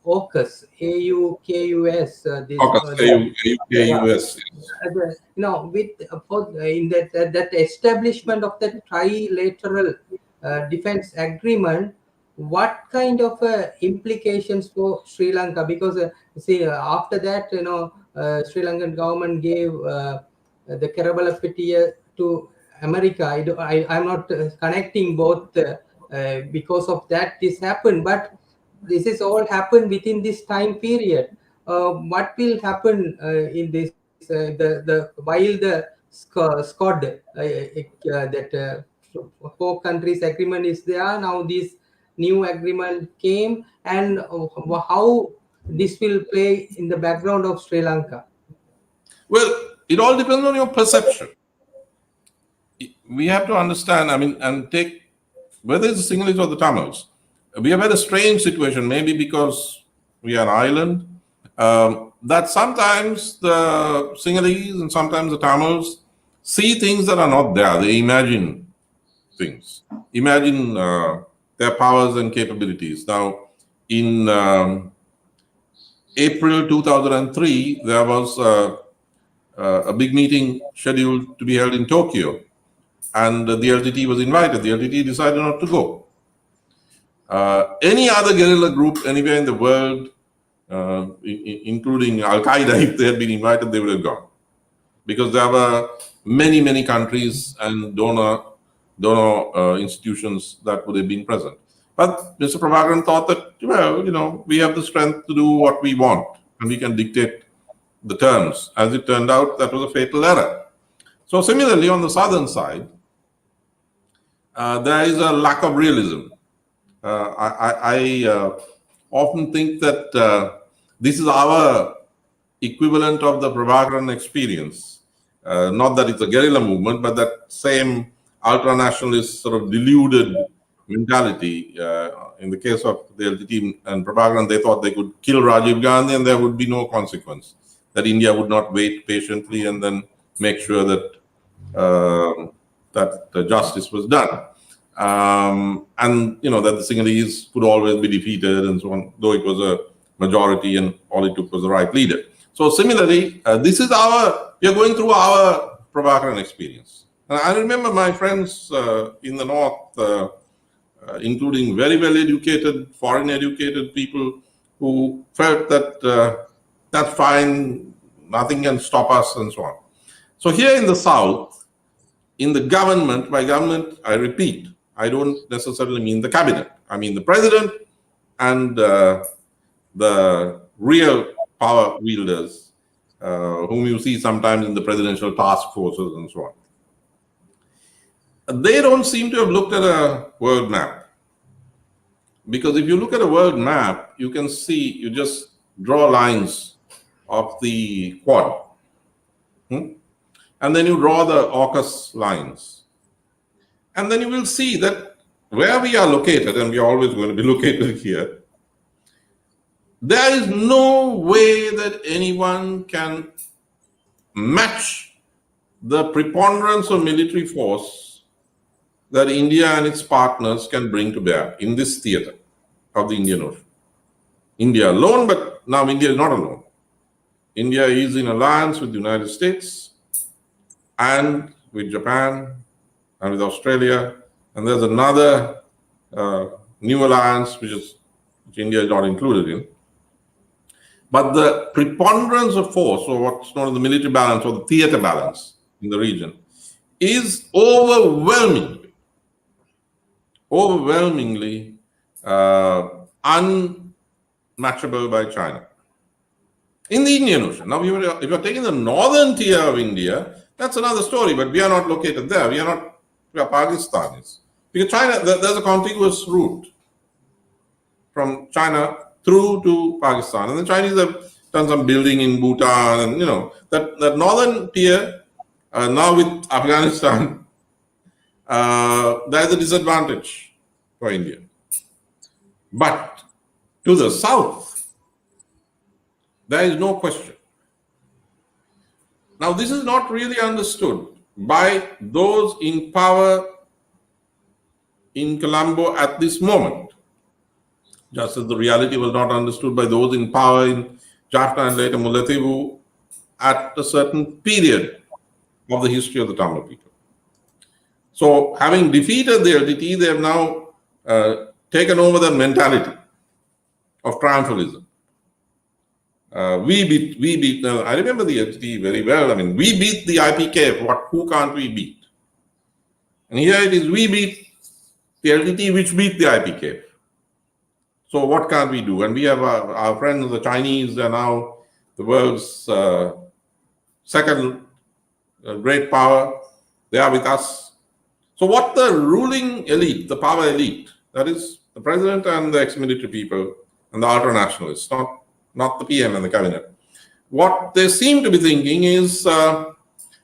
AUKUS, AUKUS, AUKUS. with in that establishment of the trilateral defense agreement, what kind of implications for Sri Lanka? Because after that, Sri Lankan government gave the Kerala Petiya to America. I'm not connecting both because of that this happened, but this is all happened within this time period. What will happen in this while the Scott that four countries agreement is there now, this new agreement came, and how this will play in the background of Sri Lanka? Well, it all depends on your perception. We have to understand, and take whether it's the Sinhalese or the Tamils. We have had a strange situation, maybe because we are an island, that sometimes the Sinhalese and sometimes the Tamils see things that are not there. They imagine things, imagine their powers and capabilities. Now, in April 2003, there was a big meeting scheduled to be held in Tokyo, and the LTT was invited. The LTT decided not to go. Any other guerrilla group anywhere in the world, including Al-Qaeda, if they had been invited, they would have gone. Because there were many countries and donor institutions that would have been present. But Mr. Prabhakaran thought that, we have the strength to do what we want, and we can dictate the terms. As it turned out, that was a fatal error. So similarly, on the southern side, there is a lack of realism. I often think that this is our equivalent of the Prabhakaran experience. Not that it's a guerrilla movement, but that same ultra-nationalist sort of deluded mentality. In the case of the LTT and Prabhakaran, they thought they could kill Rajiv Gandhi and there would be no consequence. That India would not wait patiently and then make sure that that the justice was done. And that the Sinhalese could always be defeated and so on, though it was a majority, and all it took was the right leader. So similarly, we are going through our Prabhakaran experience. And I remember my friends in the north, including very well educated, foreign educated people who felt that that's fine, nothing can stop us, and so on. So here in the south, in the government, by government, I repeat, I don't necessarily mean the cabinet. I mean the president and the real power wielders, whom you see sometimes in the presidential task forces and so on. They don't seem to have looked at a world map. Because if you look at a world map, you can see, you just draw lines of the Quad. And then you draw the AUKUS lines. And then you will see that where we are located, and we are always going to be located here, there is no way that anyone can match the preponderance of military force that India and its partners can bring to bear in this theater of the Indian Ocean. India alone, but now India is not alone. India is in alliance with the United States and with Japan and with Australia, and there's another new alliance which India is not included in. But the preponderance of force, or what's known as the military balance or the theater balance in the region, is overwhelmingly unmatchable by China in the Indian Ocean. Now, if you're taking the northern tier of India, that's another story, but we are not located there. We are Pakistanis. Because China, there's a contiguous route from China through to Pakistan. And the Chinese have done some building in Bhutan, and that northern tier, now with Afghanistan, there's a disadvantage for India. But to the south, there is no question. Now, this is not really understood by those in power in Colombo at this moment, just as the reality was not understood by those in power in Jaffna and later Mullaitivu at a certain period of the history of the Tamil people. So, having defeated the LTT, they have now taken over the mentality of triumphalism. We beat. I remember the LTT very well. I mean, we beat the IPK. Who can't we beat? And here it is, we beat the LTT, which beat the IPK. So what can't we do? And we have our friends, the Chinese, are now the world's second great power. They are with us. So what the ruling elite, the power elite, that is the president and the ex-military people and the ultra-nationalists, not the PM and the cabinet, what they seem to be thinking is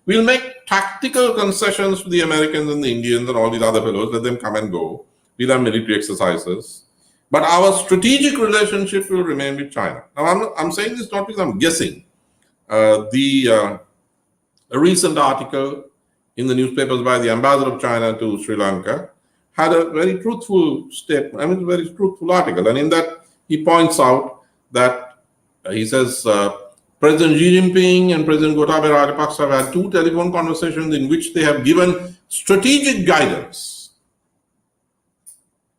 we'll make tactical concessions to the Americans and the Indians and all these other fellows, let them come and go. We'll have military exercises. But our strategic relationship will remain with China. Now, I'm saying this not because I'm guessing. A recent article in the newspapers by the ambassador of China to Sri Lanka had a very truthful statement. I mean, a very truthful article. And in that, he points out that he says President Xi Jinping and President Gotabaya Rajapaksa have had 2 telephone conversations in which they have given strategic guidance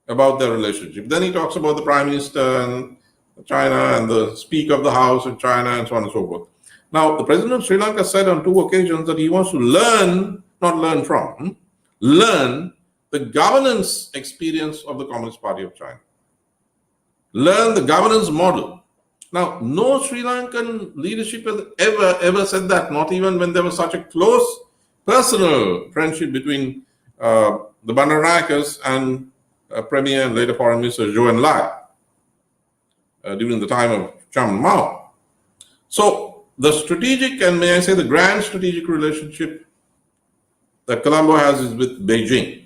about their relationship. Then he talks about the Prime Minister and China and the Speaker of the House in China and so on and so forth. Now, the President of Sri Lanka said on 2 occasions that he wants to learn the governance experience of the Communist Party of China. Learn the governance model. Now, no Sri Lankan leadership has ever said that, not even when there was such a close personal friendship between the Bandaranayakas and Premier and later Foreign Minister Zhou Enlai during the time of Chairman Mao. So the strategic, and may I say the grand strategic relationship that Colombo has is with Beijing.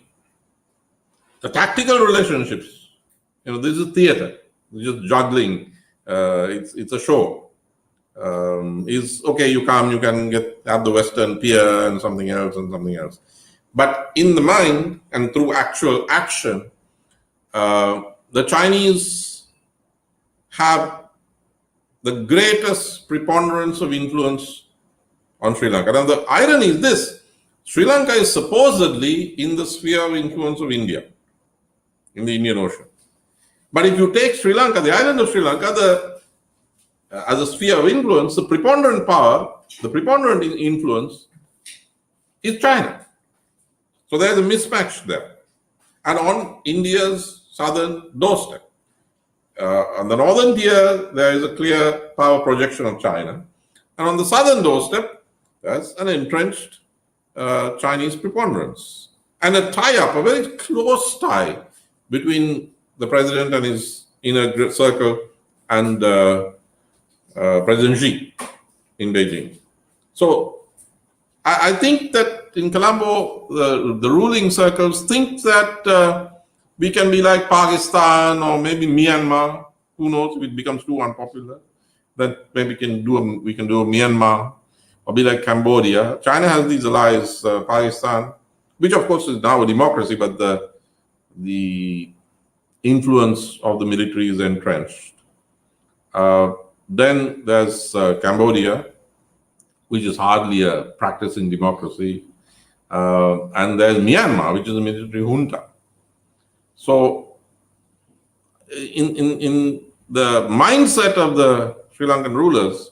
The tactical relationships, this is theater, it's just juggling, it's a show. Is okay, you come, you can have the Western Pier and something else. But in the mind and through actual action, the Chinese have the greatest preponderance of influence on Sri Lanka. Now, the irony is this: Sri Lanka is supposedly in the sphere of influence of India, in the Indian Ocean. But if you take Sri Lanka, the island of Sri Lanka, as a sphere of influence, the preponderant power, the preponderant influence is China. So there's a mismatch there. And on India's southern doorstep. On the northern tier, there is a clear power projection of China. And on the southern doorstep, there's an entrenched Chinese preponderance. And a tie-up, a very close tie between the president and his inner circle and President Xi in Beijing. So I think that in Colombo, the ruling circles think that we can be like Pakistan or maybe Myanmar. Who knows if it becomes too unpopular? Then maybe we can do a Myanmar, or be like Cambodia. China has these allies, Pakistan, which of course is now a democracy, but the influence of the military is entrenched. Then there's Cambodia, which is hardly a practicing democracy. And there's Myanmar, which is a military junta. So in the mindset of the Sri Lankan rulers,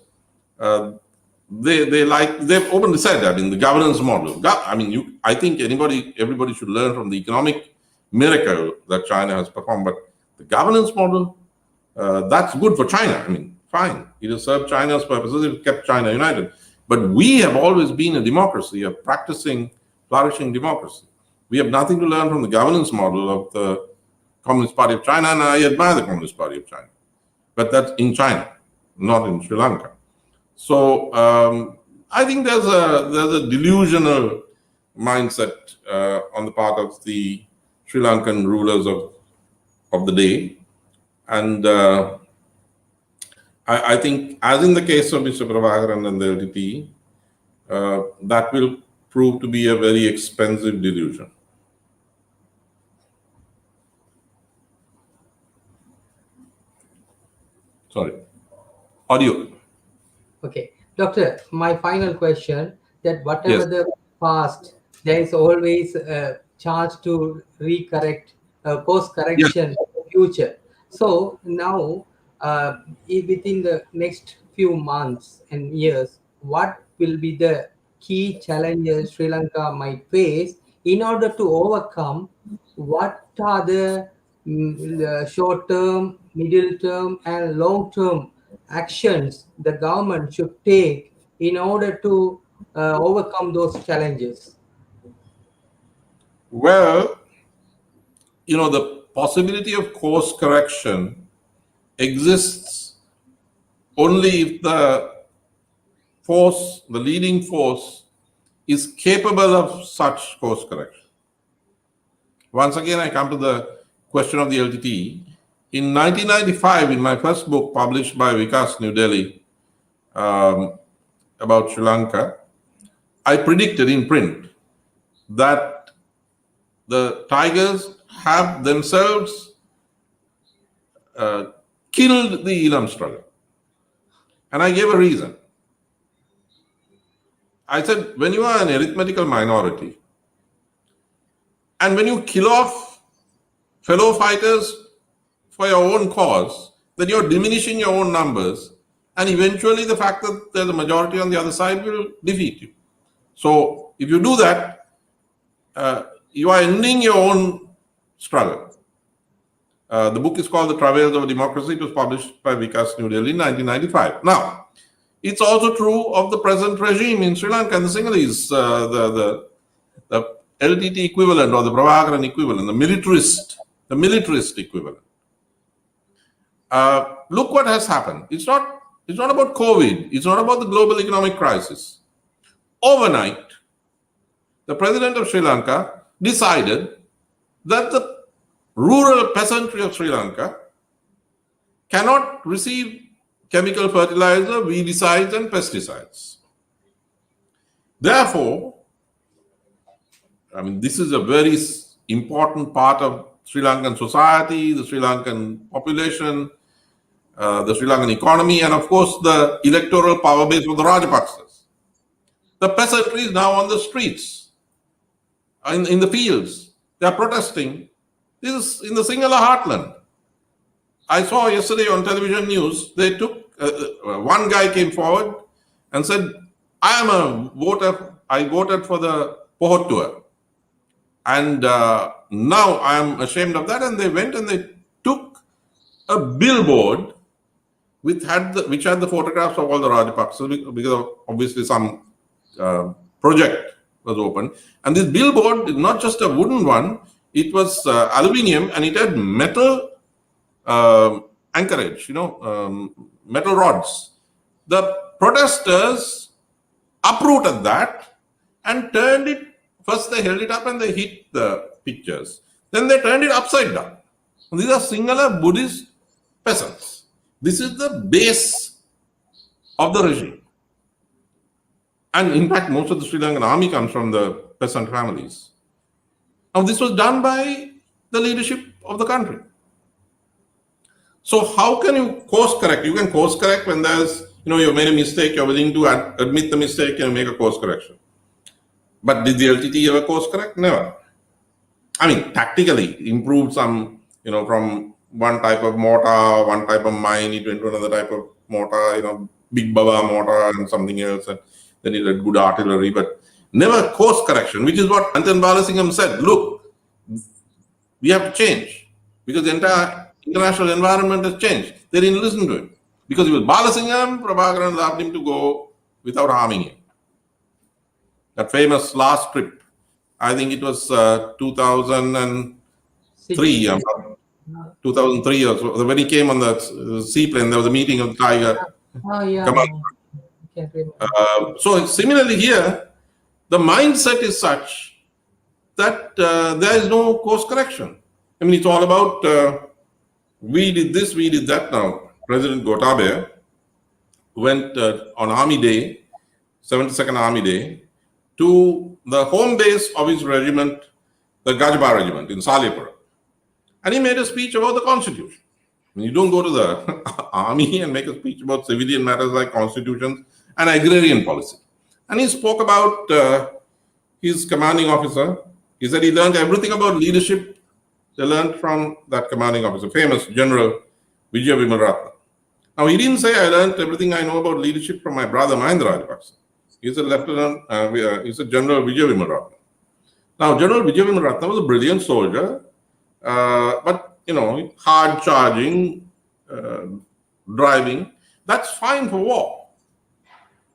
they've openly said that in the governance model. I think everybody should learn from the economic miracle that China has performed, but the governance model, that's good for China. Fine. It has served China's purposes, it kept China united. But we have always been a democracy, a practicing, flourishing democracy. We have nothing to learn from the governance model of the Communist Party of China, and I admire the Communist Party of China. But that's in China, not in Sri Lanka. So I think there's a delusional mindset on the part of the Sri Lankan rulers of the day. And I think, as in the case of Mr. Prabhakaran and the LTT, that will prove to be a very expensive delusion. Sorry. Audio. Okay. Doctor, my final question, that whatever the past, there is always a chance to recorrect, course correction in the future. So now, within the next few months and years, what will be the key challenges Sri Lanka might face in order to overcome? What are the short-term, middle-term, and long-term actions the government should take in order to overcome those challenges? Well, the possibility of course correction exists only if the leading force is capable of such course correction. Once again, I come to the question of the LTT. In 1995, in my first book published by Vikas New Delhi about Sri Lanka, I predicted in print that the Tigers have themselves killed the Elam struggle. And I gave a reason. I said, when you are an arithmetical minority, and when you kill off fellow fighters for your own cause, then you're diminishing your own numbers, and eventually the fact that there's a majority on the other side will defeat you. So if you do that, you are ending your own struggle. The book is called The Travails of Democracy. It was published by Vikas New Delhi in 1995. Now, it's also true of the present regime in Sri Lanka and the Sinhalese, the LTT equivalent or the Prabhakaran equivalent, the militarist equivalent. Look what has happened. It's not about COVID. It's not about the global economic crisis. Overnight, the president of Sri Lanka decided that the rural peasantry of Sri Lanka cannot receive chemical fertilizer, weedicides, and pesticides. Therefore, this is a very important part of Sri Lankan society, the Sri Lankan population. the Sri Lankan economy, and of course the electoral power base of the Rajapaksas. The peasantry is now on the streets, in the fields. They are protesting. This is in the Sinhala heartland. I saw yesterday on television news, they took, one guy came forward and said, I am a voter, I voted for the Pohot tour. And now I am ashamed of that. And they went and they took a billboard which had the photographs of all the Rajapaksas, because of obviously some project was open. And this billboard is not just a wooden one, it was aluminium, and it had metal anchorage, metal rods. The protesters uprooted that and turned it. First they held it up and they hit the pictures. Then they turned it upside down. These are Sinhala Buddhist peasants. This is the base of the regime. And in fact, most of the Sri Lankan army comes from the peasant families. Now, this was done by the leadership of the country. So how can you course correct? You can course correct when there's, you made a mistake, you're willing to admit the mistake and make a course correction. But did the LTT ever course correct? Never. I mean, tactically improved some, from one type of mortar, one type of mine, it went to another type of mortar, big Baba mortar and something else. And then it had good artillery, but never course correction, which is what Anton Balasingham said. Look, we have to change because the entire international environment has changed. They didn't listen to him because he was Balasingham. Prabhakaran allowed him to go without harming him. That famous last trip, I think it was 2003. 2003 or so, when he came on the seaplane, there was a meeting of the Tiger. Oh, yeah. So similarly here, the mindset is such that there is no course correction. I mean, it's all about we did this, we did that. Now, President Gotabaya went on Army Day, 72nd Army Day, to the home base of his regiment, the Gajba regiment in Salipura. And he made a speech about the Constitution. I mean, you don't go to the army and make a speech about civilian matters like constitutions and agrarian policy. And he spoke about his commanding officer. He said he learned everything about leadership. They learned from that commanding officer, famous General Vijay Vimalratna. Now, he didn't say I learned everything I know about leadership from my brother Mahendra Rajapaksa. He's a Lieutenant, he's a General Vijay Vimalratna. Now, General Vijay Vimalratna was a brilliant soldier, but hard charging, driving, that's fine for war.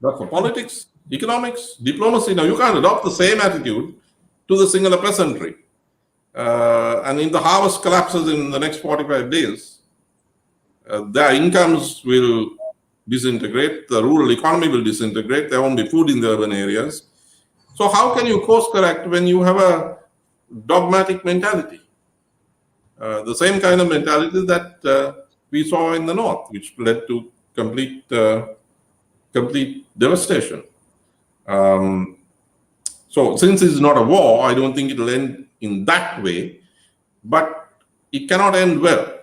But for politics, economics, diplomacy, now you can't adopt the same attitude to the Sinhala peasantry. And if the harvest collapses in the next 45 days, their incomes will disintegrate, the rural economy will disintegrate, there won't be food in the urban areas. So how can you course correct when you have a dogmatic mentality? The same kind of mentality that we saw in the north, which led to complete devastation. So since it's not a war, I don't think it'll end in that way, but it cannot end well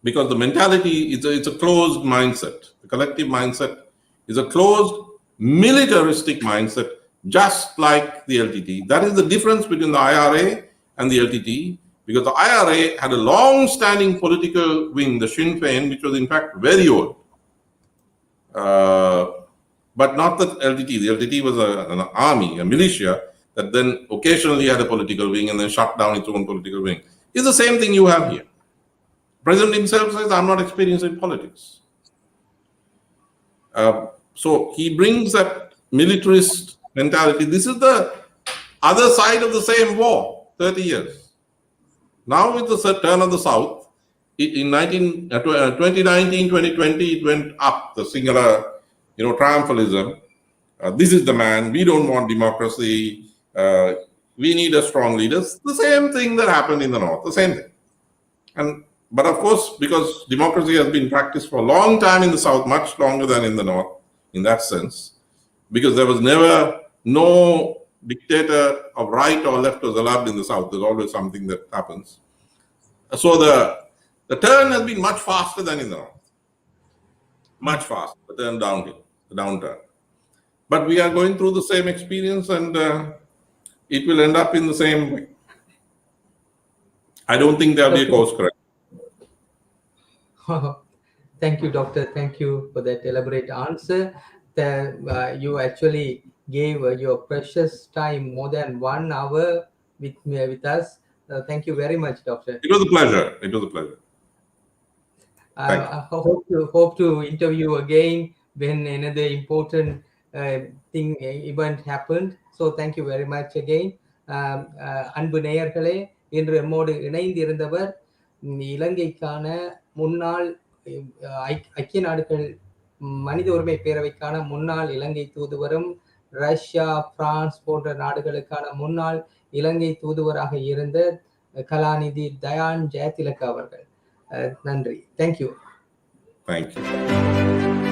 because the mentality it's a closed mindset. The collective mindset is a closed militaristic mindset, just like the LTT. That is the difference between the IRA and the LTT. Because the IRA had a long-standing political wing, the Sinn Féin, which was in fact very old. But not the LTT. The LTT was an army, a militia, that then occasionally had a political wing and then shut down its own political wing. It's the same thing you have here. The president himself says, I'm not experienced in politics. So he brings that militarist mentality. This is the other side of the same war, 30 years. Now with the turn of the South, in 2019, 2020, it went up, the Sinhala, triumphalism. This is the man, we don't want democracy, we need a strong leader. The same thing that happened in the North, the same thing. But of course, because democracy has been practiced for a long time in the South, much longer than in the North, in that sense, because there was never no dictator of right or left was allowed in the South. There's always something that happens. So the turn has been much faster than in the North. much faster, then downturn. But we are going through the same experience, and it will end up in the same way. I don't think there will be a course correction. Thank you, Doctor. Thank you for that elaborate answer. You actually gave your precious time, more than 1 hour with us. Thank you very much, Doctor. It was a pleasure. It was a pleasure. Thank you. I hope to interview again when another important event happened. So thank you very much again. அன்பு நேயர்களே, இன்று நம்மோடு இணைந்திருந்தவர் இலங்கைக்கான முன்னாள் ஐக்கிய நாடுகள் மனித உரிமை பேரவைக்கான முன்னாள் இலங்கை தூதுவரும், ரஷ்யா, பிரான்ஸ் போன்ற நாடுகளுக்கான முன்னாள் இலங்கை தூதுவராக இருந்த கலாநிதி தயான் ஜெயதிலக அவர்கள். நன்றி. தேங்க்யூ. Thank you.